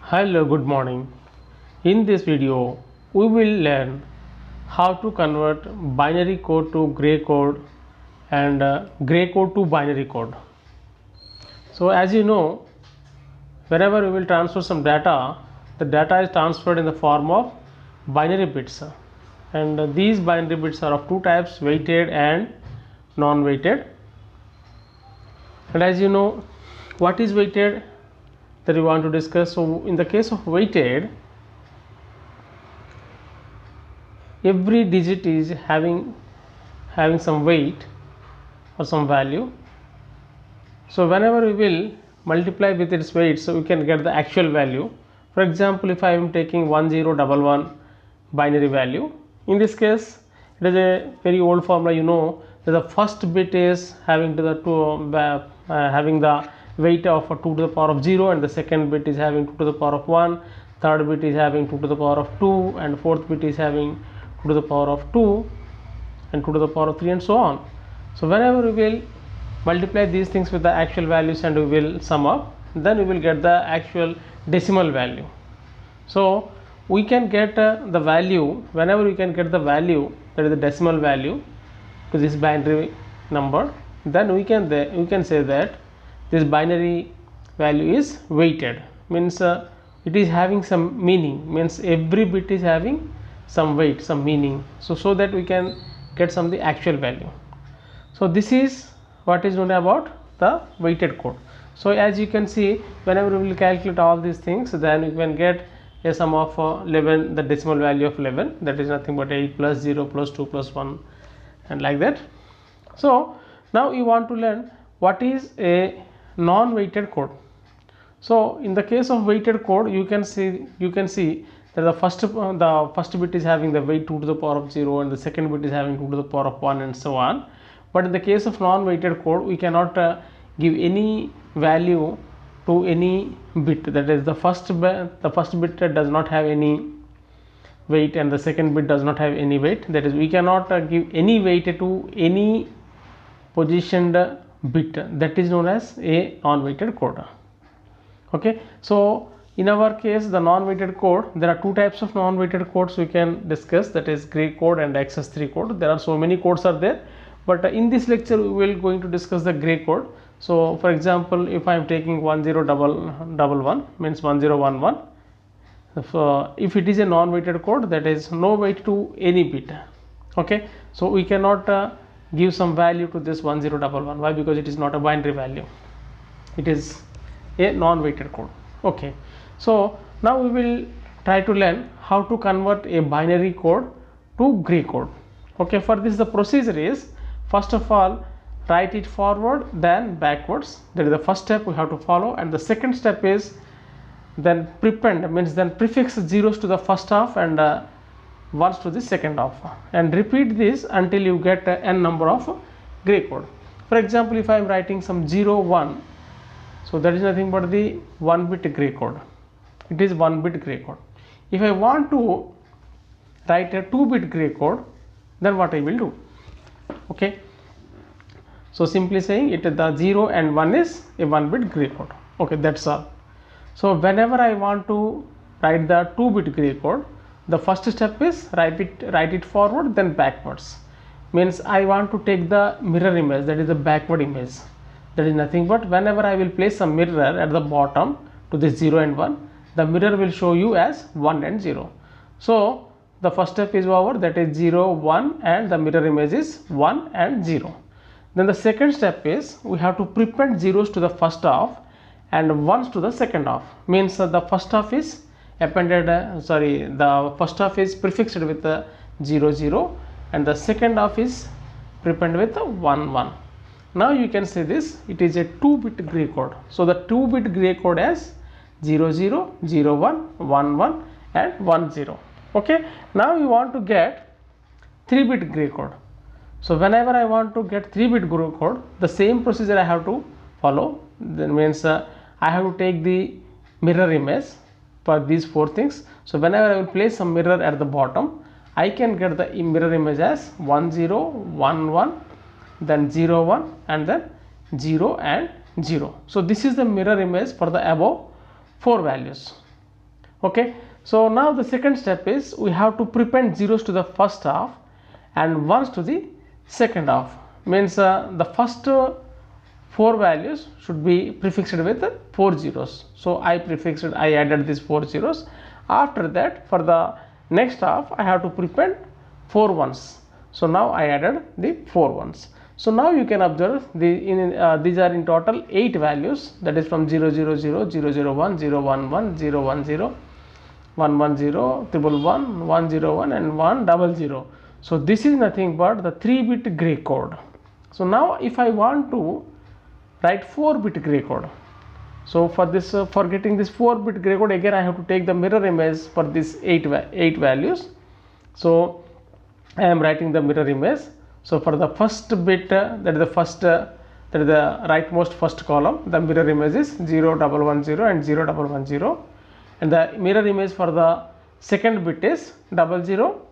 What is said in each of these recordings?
Hello, good morning. In this video, we will learn how to convert binary code to gray code and gray code to binary code. So as you know, whenever we will transfer some data, the data is transferred in the form of binary bits, and these binary bits are of two types, weighted and non-weighted. And as you know, what is weighted that we want to discuss. So in the case of weighted, every digit is having some weight or some value. So whenever we will multiply with its weight, so we can get the actual value. For example, if I am taking 1011 binary value, in this case it is a very old formula. You know that the first bit is having having the weight of 2 to the power of 0, and the second bit is having 2 to the power of 1, third bit is having 2 to the power of 2, and fourth bit is having 2 to the power of 2 and 2 to the power of 3, and so on. So whenever we will multiply these things with the actual values and we will sum up, then we will get the actual decimal value. So we can get the value, whenever we can get the value, that is the decimal value to this binary number, then we can say that this binary value is weighted, means it is having some meaning, means every bit is having some weight, some meaning, so that we can get some the actual value. So this is what is known about the weighted code. So as you can see, whenever we will calculate all these things, then we can get a sum of 11, the decimal value of 11, that is nothing but 8 plus 0 plus 2 plus 1, and like that. So now you want to learn what is a non-weighted code. So in the case of weighted code, you can see that the first bit is having the weight 2 to the power of 0, and the second bit is having 2 to the power of 1, and so on. But in the case of non-weighted code, we cannot give any value to any bit. That is, the first bit does not have any weight, and the second bit does not have any weight. That is, we cannot give any weight to any positioned bit. That is known as a non-weighted code. Okay, so in our case, the non-weighted code, there are two types of non-weighted codes we can discuss, that is gray code and XS3 code. There are so many codes are there, but in this lecture we will going to discuss the gray code. So for example, if I am taking 1011 means 1011, if it is a non-weighted code, that is no weight to any bit. Okay, so we cannot give some value to this 1011. Why? Because it is not a binary value, it is a non-weighted code. Okay, so now we will try to learn how to convert a binary code to gray code. Okay, for this the procedure is, first of all, write it forward then backwards. That is the first step we have to follow, and the second step is then prepend, means then prefix zeros to the first half and ones to the second half, and repeat this until you get n number of gray code. For example, if I am writing some 0 1, so that is nothing but the 1 bit gray code. It is 1 bit gray code. If I want to write a 2 bit gray code, then what I will do? Okay, so simply saying it, the 0 and 1 is a 1 bit gray code. Okay, that's all. So whenever I want to write the 2 bit gray code, the first step is write it forward then backwards, means I want to take the mirror image, that is the backward image. That is nothing but whenever I will place a mirror at the bottom to this 0 and 1, the mirror will show you as 1 and 0. So the first step is over, that is 0 1, and the mirror image is 1 and 0. Then the second step is we have to prepend zeros to the first half and ones to the second half, means the first half is appended the first half is prefixed with the 0 0, and the second half is prepend with the 1 1. Now you can say this, it is a 2 bit gray code. So the 2 bit gray code has 0 0 0 1 1 1 and 1 0. Okay, now you want to get 3 bit gray code. So whenever I want to get 3 bit gray code, the same procedure I have to follow. Then means I have to take the mirror image for these 4 things. So whenever I will place some mirror at the bottom, I can get the mirror image as 1 0 1 1, then 0 1, and then 0 and 0. So this is the mirror image for the above 4 values. Okay, so now the second step is we have to prepend zeros to the first half and ones to the second half. Means the first four values should be prefixed with 4 zeros. So I added these 4 zeros. After that, for the next half, I have to prepend 4 ones. So now I added the 4 ones. So now you can observe these are in total 8 values, that is from 0, 0, 0, 0, 0, 1, 0, 1, 1, 0, 1, 0, 1, 1, 0, 1, 1, 1, 0, 1 and 1, 0, 0. So this is nothing but the 3-bit gray code. So now if I want to write 4-bit gray code, so for this for getting this 4-bit gray code, again I have to take the mirror image for these 8 values. So I am writing the mirror image. So for the first bit, that is the rightmost first column, the mirror image is 0, 1, 1, 0 and 0, 1, 1, 0, and the mirror image for the second bit is 0, 0,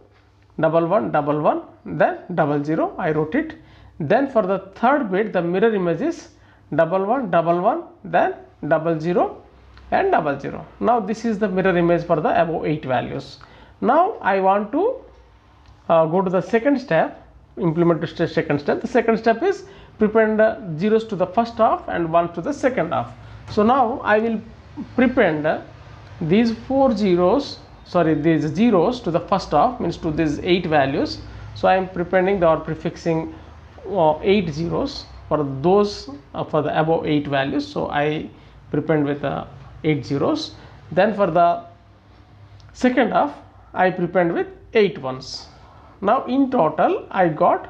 1, 1, 1, 1, then 0, 0, I wrote it. Then for the third bit, the mirror image is 1, 1, 1, then 0, 0 and 0, 0. Now this is the mirror image for the above 8 values. Now I want to go to the second step, implement the second step. The second step is prepend zeros to the first half and ones to the second half. So now I will prepend these these zeros to the first half, means to these 8 values. So I am prepending or prefixing 8 zeros for those for the above 8 values. So I prepend with 8 zeros. Then for the second half, I prepend with 8 ones. Now in total I got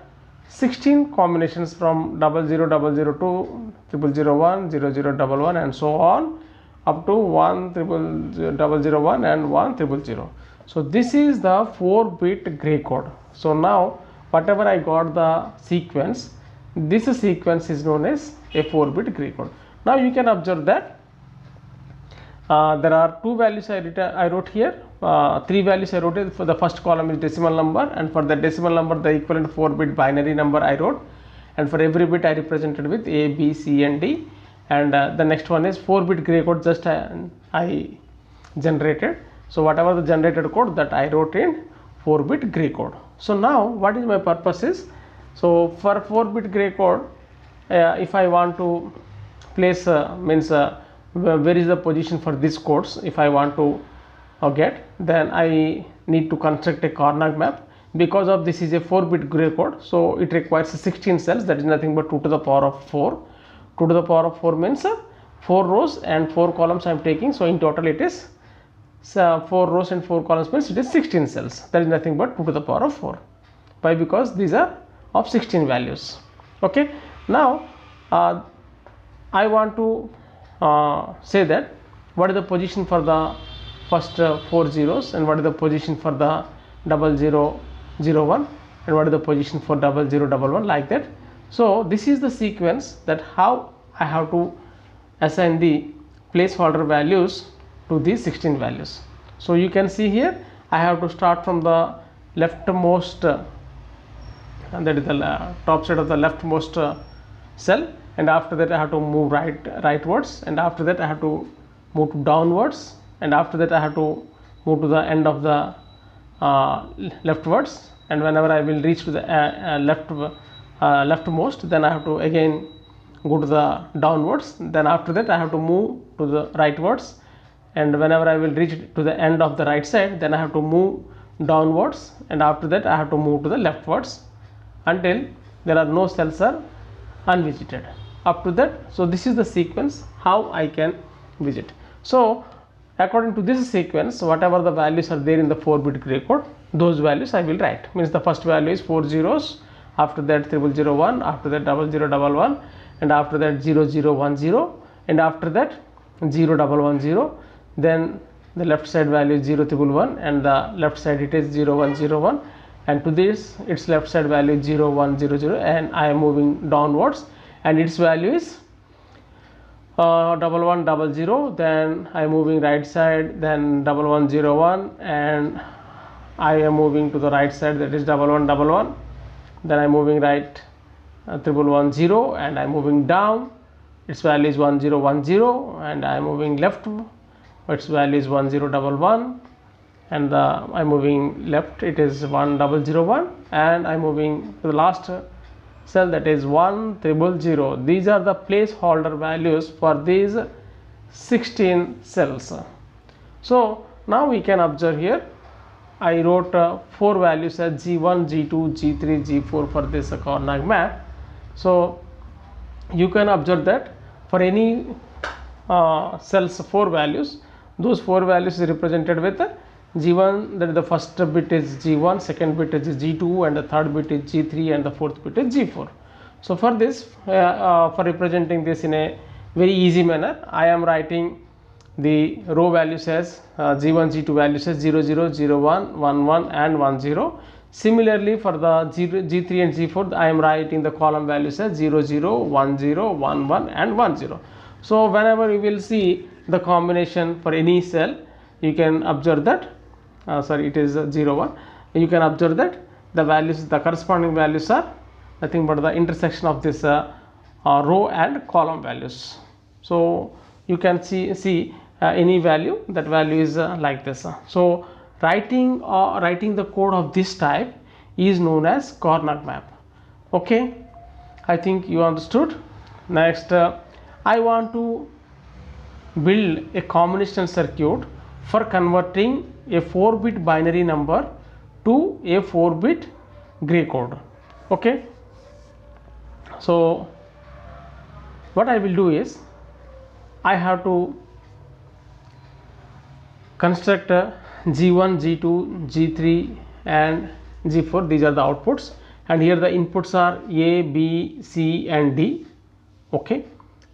16 combinations from 00, 002, 001, 0011 and so on up to 10001 and 1000. So this is the 4-bit gray code. So now whatever I got the sequence, this sequence is known as a 4-bit gray code. Now you can observe that there are 2 values I wrote here, 3 values I wrote it. For the first column is decimal number, and for the decimal number the equivalent 4-bit binary number I wrote, and for every bit I represented with A, B, C and D, and the next one is 4-bit gray code just I generated. So whatever the generated code, that I wrote in 4-bit gray code. So now what is my purpose is, so for 4-bit gray code, if I want to place where is the position for these codes, if I want to get, then I need to construct a Karnaugh map. Because of this is a 4-bit gray code, so it requires 16 cells, that is nothing but 2 to the power of 4. 2 to the power of 4 means 4 rows and 4 columns I am taking. So in total it is 4 rows and 4 columns, means it is 16 cells, that is nothing but 2 to the power of 4. Why? Because these are of 16 values. Okay, now I want to say that what is the position for the first 4 zeros and what is the position for the 0001 and what is the position for 0011, like that. So this is the sequence that how I have to assign the placeholder values to these 16 values. So you can see here I have to start from the leftmost, that is the top side of the leftmost cell, and after that I have to move rightwards, and after that I have to move downwards, and after that I have to move to the end of the leftwards, and whenever I will reach to the leftmost, then I have to again go to the downwards, then after that I have to move to the rightwards, and whenever I will reach to the end of the right side, then I have to move downwards, and after that I have to move to the leftwards until there are no cells are unvisited up to that. So this is the sequence how I can visit. So according to this sequence, whatever the values are there in the 4-bit gray code, those values I will write. Means the first value is 4 zeros, after that 0001, after that 0011, and after that 0010, and after that 0110. Then the left side value is 0111 and the left side it is 0101, and to this its left side value is 0100, and I am moving downwards and its value is 1100. Then I am moving right side, then 1101, and I am moving to the right side, that is 1111. Then I am moving right 1110, and I am moving down, its value is 1010, and I am moving left its value is 1011, and I'm moving left, it is 1001, and I'm moving to the last cell, that is 1000. These are the placeholder values for these 16 cells. So now we can observe here, I wrote 4 values as G1, G2, G3, G4 for this Karnaugh map. So you can observe that for any cells 4 values, those 4 values is represented with G1, that is the first bit is G1, second bit is G2, and the third bit is G3, and the fourth bit is G4. So for this, for representing this in a very easy manner, I am writing the row values as G1, G2 values as 00, 01, 11 and 10. Similarly for the G3 and G4, I am writing the column values as 00, 10, 11 and 10. So whenever you will see the combination for any cell, you can observe that it is 01. You can observe that the values, the corresponding values are nothing but the intersection of this row and column values. So you can see any value, that value is like this. So writing the code of this type is known as Karnaugh map. Okay, I think you understood. Next, I want to build a combinational circuit for converting a 4-bit binary number to a 4-bit gray code. Okay, so what I will do is, I have to construct G1, G2, G3 and G4. These are the outputs, and here the inputs are A, B, C and D. Okay,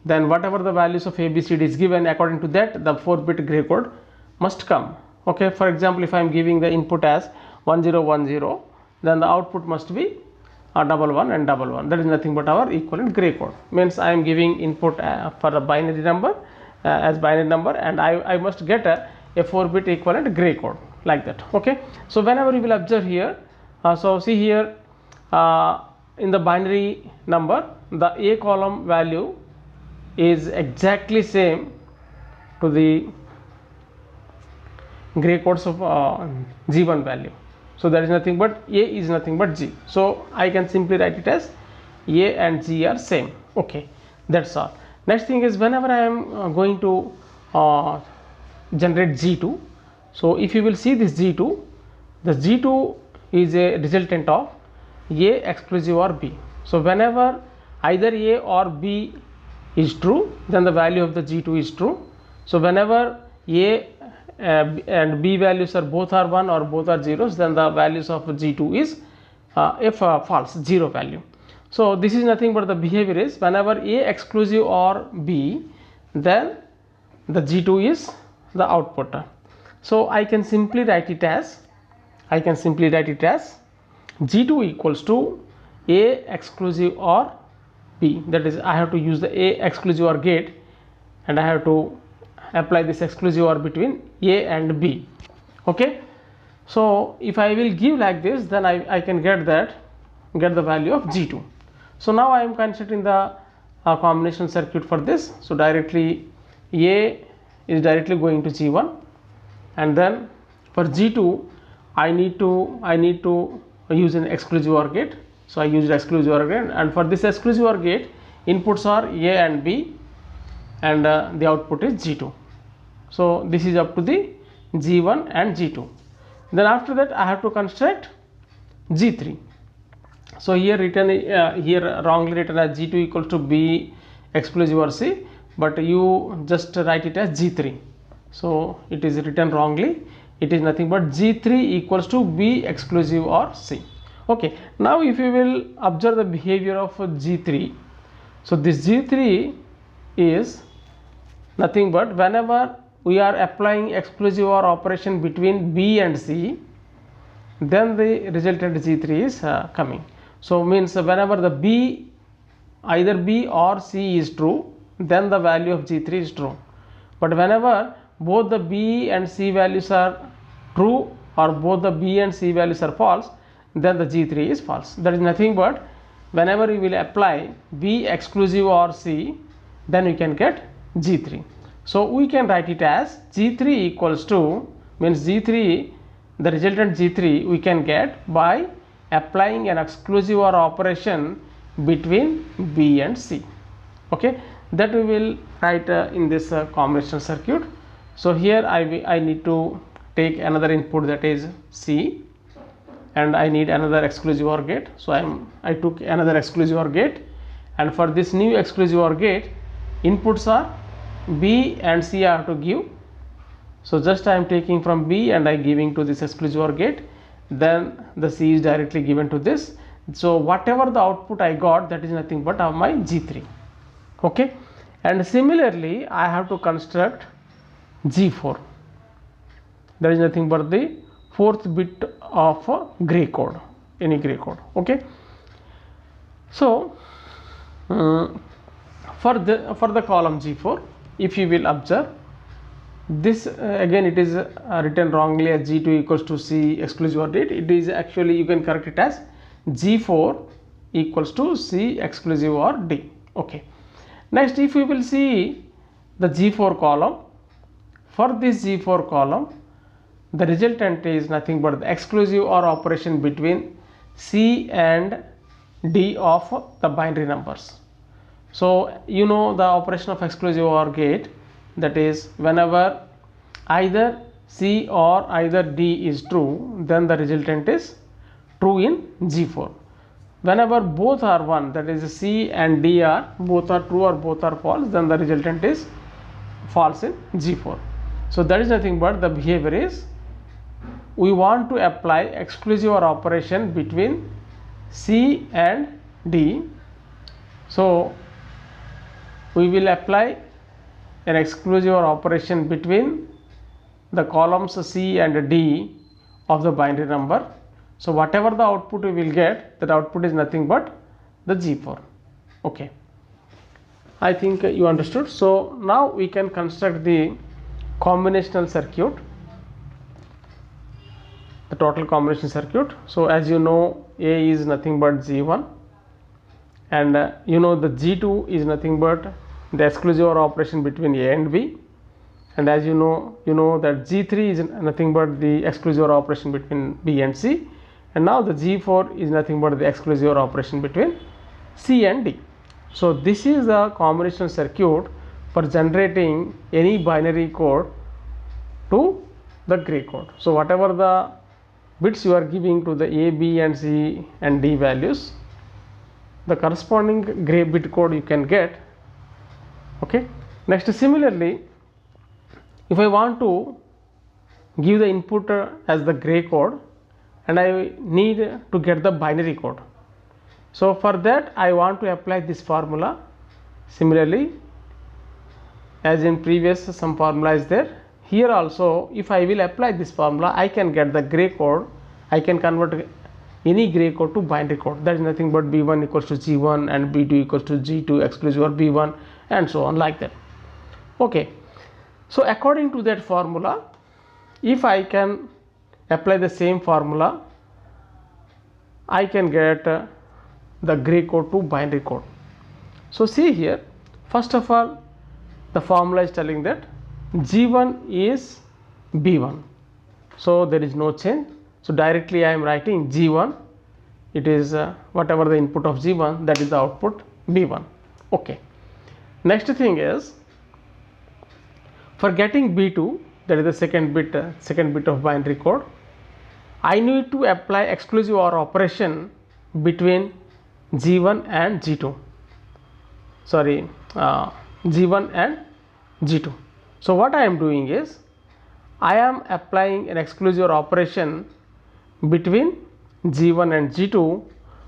then whatever the values of A, B, C, D is given, according to that the 4-bit gray code must come. Okay, for example, if I am giving the input as 1010, then the output must be 11 and 11. That is nothing but our equivalent gray code. Means I am giving input for a binary number as binary number, and I must get a 4-bit equivalent gray code, like that. Okay, so whenever you will observe here, so see here, in the binary number, the A column value is exactly same to the gray codes of G1 value. So that is nothing but A is nothing but G. So I can simply write it as A and G are same. Okay, that's all. Next thing is, whenever I am going to generate G2, so if you will see this G2, the G2 is a resultant of A exclusive or B. So whenever either A or B is true, then the value of the G2 is true. So whenever A and B values are both are 1 or both are zeros, then the values of G2 is false, 0 value. So this is nothing but the behavior is, whenever A exclusive or B, then the G2 is the output. So I can simply write it as G2 equals to A exclusive or B. That is, I have to use the A exclusive or gate, and I have to apply this exclusive or between A and B. Okay, so if I will give like this, then I can get the value of G2. So now I am constructing the combination circuit for this. So directly A is directly going to G1, and then for G2 I need to use an exclusive OR gate. So I used exclusive OR gate, and for this exclusive OR gate, inputs are A and B, and the output is G2. So this is up to the G1 and G2. Then after that I have to construct G3. So here wrongly written as G2 equals to B exclusive or C, but you just write it as G3. So it is written wrongly. It is nothing but G3 equals to B exclusive or C. Okay, now if you will observe the behavior of G3, so this G3 is nothing but whenever we are applying exclusive OR operation between B and C, then the resultant G3 is coming. So means whenever the either B or C is true, then the value of G3 is true. But whenever both the B and C values are true, or both the B and C values are false, then the G3 is false. That is nothing but whenever you will apply B exclusive or C, then you can get G3. So we can write it as G3 equals to, means G3, the resultant G3 we can get by applying an exclusive OR operation between B and C. Okay, that we will write in this combinational circuit. So here I need to take another input, that is C, and I need another exclusive OR gate. So I took another exclusive OR gate, and for this new exclusive OR gate, inputs are B and C are to give. So just I am taking from B and I giving to this exclusive OR gate, then the C is directly given to this. So whatever the output I got, that is nothing but of my G3. Okay, and similarly I have to construct G4, that is nothing but the fourth bit of gray code, any gray code. Okay, so for the column G4, if you will observe this, again it is written wrongly as G2 equals to C exclusive OR gate. It is actually, you can correct it as G4 equals to C exclusive OR D. Okay, next if we will see the G4 column, for this G4 column the resultant is nothing but the exclusive OR operation between C and D of the binary numbers. So you know the operation of exclusive OR gate, that is whenever either C or either D is true, then the resultant is true in G4. Whenever both are 1, that is C and D are both are true or both are false, then the resultant is false in G4. So that is nothing but the behavior is, we want to apply exclusive OR operation between C and D. So we will apply an exclusive OR operation between the columns C and D of the binary number. So whatever the output we will get, that output is nothing but the G4. Okay, I think you understood. So now we can construct the combinational circuit, the total combination circuit. So as you know, A is nothing but G1, and you know the G2 is nothing but the exclusive OR operation between A and B, and as you know that G3 is nothing but the exclusive OR operation between B and C, and now the G4 is nothing but the exclusive OR operation between C and D. So this is the combinational circuit for generating any binary code to the gray code. So whatever the bits you are giving to the A, B and C and D values, the corresponding gray bit code you can get. Okay, next similarly, if I want to give the input as the gray code and I need to get the binary code, so for that I want to apply this formula. Similarly, as in previous some formula is there, here also if I will apply this formula, I can get the gray code. I can convert any gray code to binary code, that is nothing but B1 equals to G1 and B2 equals to G2 exclusive OR B1 and so on, like that. Okay, so according to that formula, if I can apply the same formula, I can get the gray code to binary code. So see here, first of all the formula is telling that G1 is B1, so there is no change. So directly I am writing G1, it is whatever the input of G1, that is the output B1. Okay, next thing is, for getting B2, that is the second bit of binary code, I need to apply exclusive OR operation between G1 and G2, G1 and G2. So what I am doing is, I am applying an exclusive OR operation between G1 and G2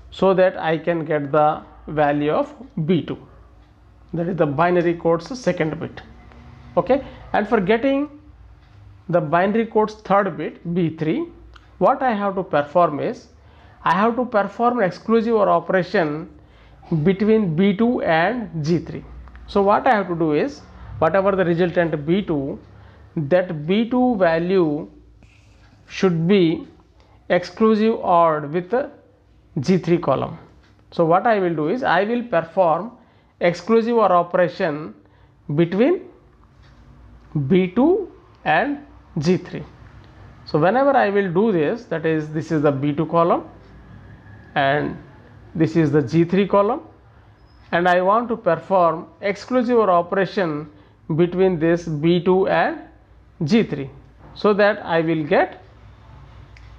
so that I can get the value of B2, that is the binary code's second bit. Okay, and for getting the binary code's third bit B3, what I have to perform is, I have to perform an exclusive OR operation between B2 and G3. So what I have to do is, whatever the resultant B2, that B2 value should be exclusive ORed with G3 column. So what I will do is, I will perform exclusive OR operation between B2 and G3. So whenever I will do this, that is, this is the B2 column and this is the G3 column, and I want to perform exclusive OR operation between this B2 and G3, so that I will get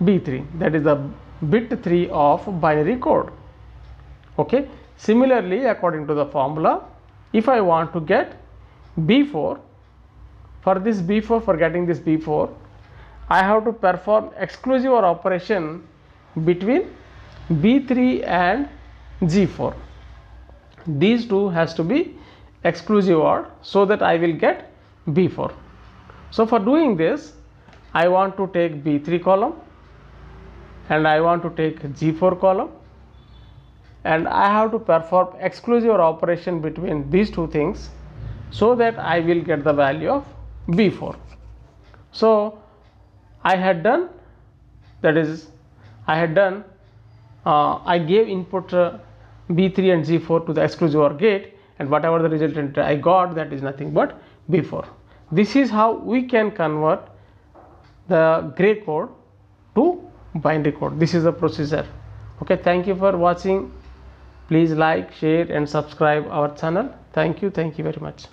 B3, that is the bit 3 of binary code. Okay. Similarly, according to the formula, if I want to get B4, for this B4, for getting this B4, I have to perform exclusive OR operation between B3 and G4. These two has to be exclusive OR, so that I will get B4. So for doing this, I want to take B3 column and I want to take G4 column, and I have to perform exclusive OR operation between these two things, so that I will get the value of B4. So I had done, that is, I gave input B3 and G4 to the exclusive OR gate, and whatever the resultant I got, that is nothing but B4. This is how we can convert the gray code to binary code. This is the procedure. Okay, thank you for watching. Please like, share and subscribe our channel. Thank you very much.